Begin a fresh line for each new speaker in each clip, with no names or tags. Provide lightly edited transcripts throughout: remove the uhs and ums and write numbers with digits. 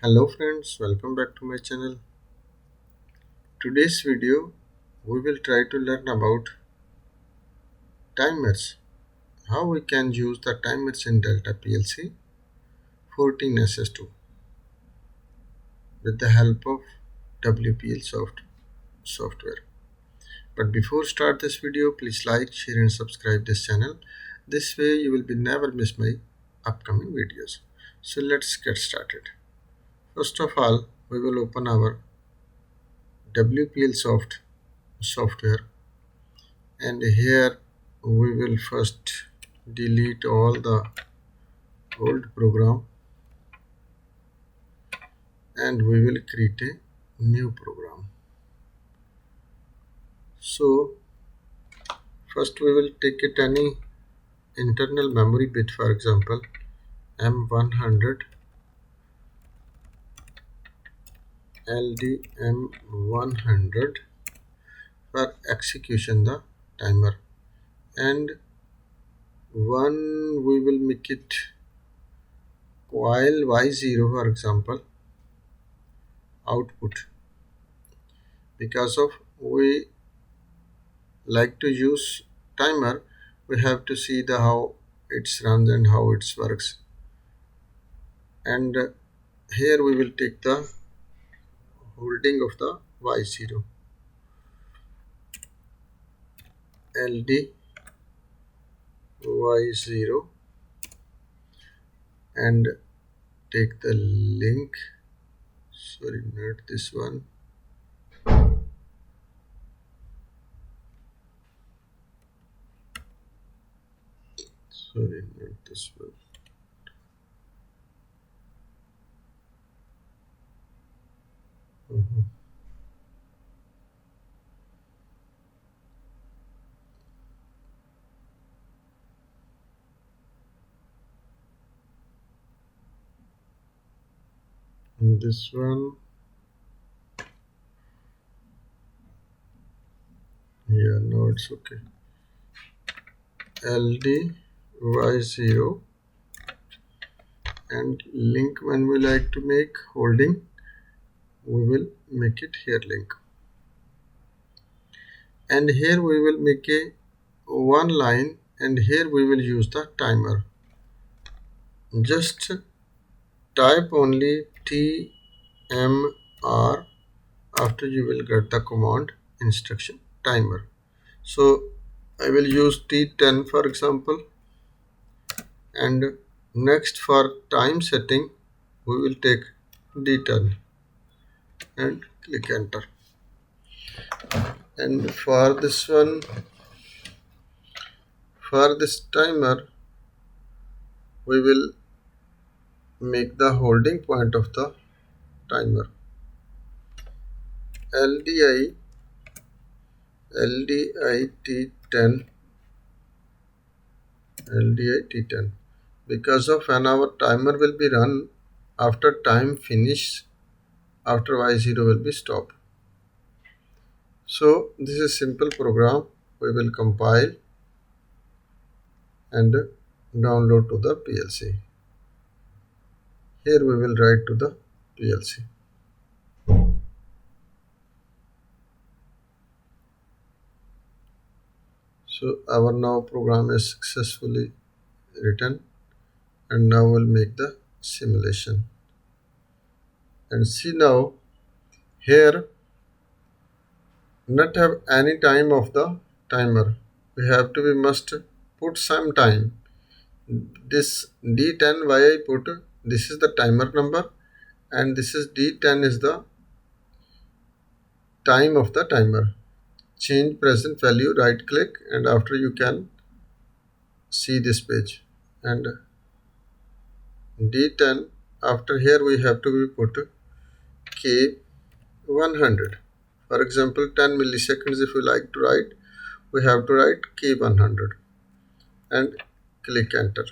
Hello friends, welcome back to my channel. Today's video we will try to learn about timers. How we can use the timers in Delta PLC 14SS2 with the help of WPLSoft software. But before start this video, please like, share and subscribe this channel. This way you will be never miss my upcoming videos. So let's get started. First of all, we will open our WPLSoft software, and here we will first delete all the old program and we will create a new program. So first we will take it any internal memory bit, for example M100 LDM100 for execution the timer, and one we will make it coil Y0, for example output, because of we like to use timer, we have to see the how it's runs and how it works. And here we will take the holding of the Y0 LD Y0 and take the link, sorry not this one, sorry not this one. Mhm. And this one, yeah, no, it's okay. LD Y0 and link, when we like to make holding, we will make it here link, and here we will make a one line, and here we will use the timer. Just type only TMR after you will get the command instruction timer. So I will use T10 for example, and next for time setting we will take D10 and click enter. And for this one, for this timer, we will make the holding point of the timer LDI LDIT10 LDIT10, because of when our timer will be run after time finish, after Y0 will be stopped. So this is simple program we will compile and download to the PLC. Here we will write to the PLC. So our now program is successfully written, and now we'll make the simulation. And see now, here not have any time of the timer. We have to, we must put some time. This D10 why I put, this is the timer number and this is D10 is the time of the timer. Change present value, right click, and after you can see this page. And D10, after here we have to be put K100. For example 10 milliseconds if you like to write, we have to write K100 and click enter,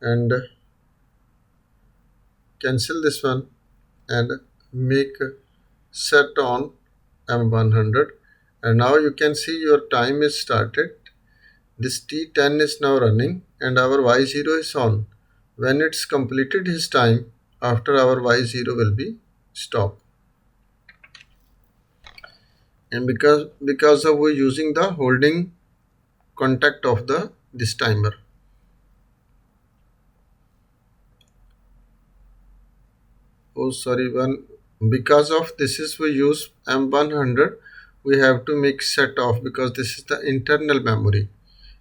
and cancel this one and make set on M100. And now you can see your time is started. This T10 is now running and our Y0 is on. When it's completed his time, after our y0 will be stop. And because of we're using the holding contact of the this timer. Oh sorry, one because of this is we use M100, we have to make set off because this is the internal memory.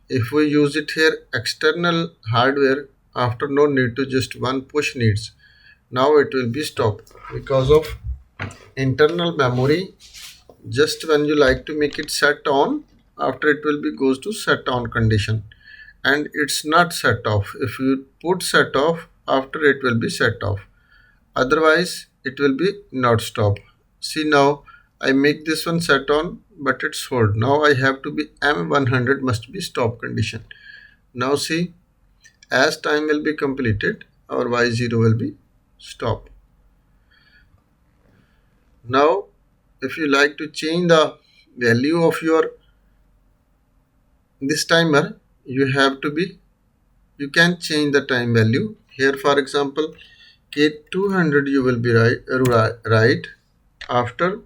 If we use it here external hardware, after no need to just one push needs, now it will be stopped because of internal memory. Just when you like to make it set on, after it will be goes to set on condition, and it's not set off. If you put set off, after it will be set off, otherwise it will be not stop. See, now I make this one set on but it's hold. Now I have to be M100 must be stop condition. Now see, as time will be completed, our y0 will be stop. Now if you like to change the value of your this timer, you have to be, you can change the time value here. For example, K200 you will be right after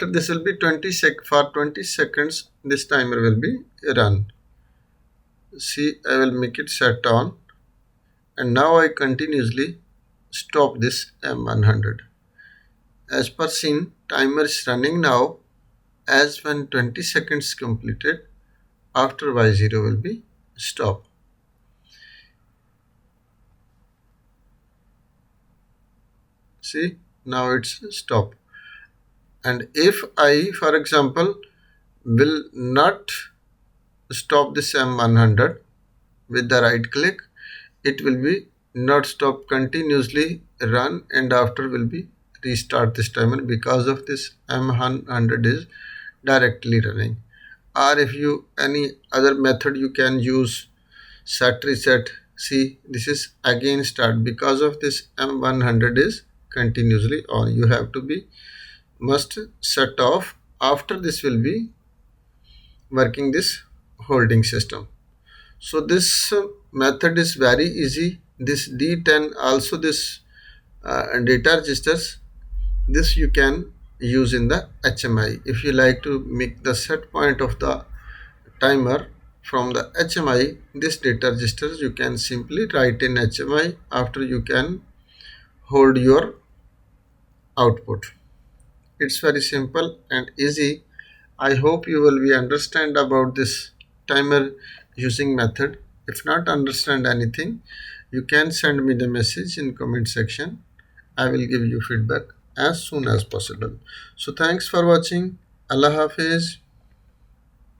this will be 20 seconds this timer will be run. See, I will make it set on, and now I continuously stop this M100. As per seen, timer is running now. As when 20 seconds completed, after y0 will be stop. See, now it's stop. And if I, for example, will not stop this M100 with the right click, it will be not stop, continuously run, and after will be restart this timer because of this M100 is directly running. Or if you any other method you can use set reset. See, this is again start because of this M100 is continuously on. You have to be must set off, after this will be working this holding system. So this method is very easy. This D10 also this data registers, this you can use in the HMI. If you like to make the set point of the timer from the HMI, this data registers you can simply write in HMI, after you can hold your output. It's very simple and easy. I hope you will be understand about this timer using method. If not understand anything, you can send me the message in comment section. I will give you feedback as soon as possible. So thanks for watching. Allah Hafiz.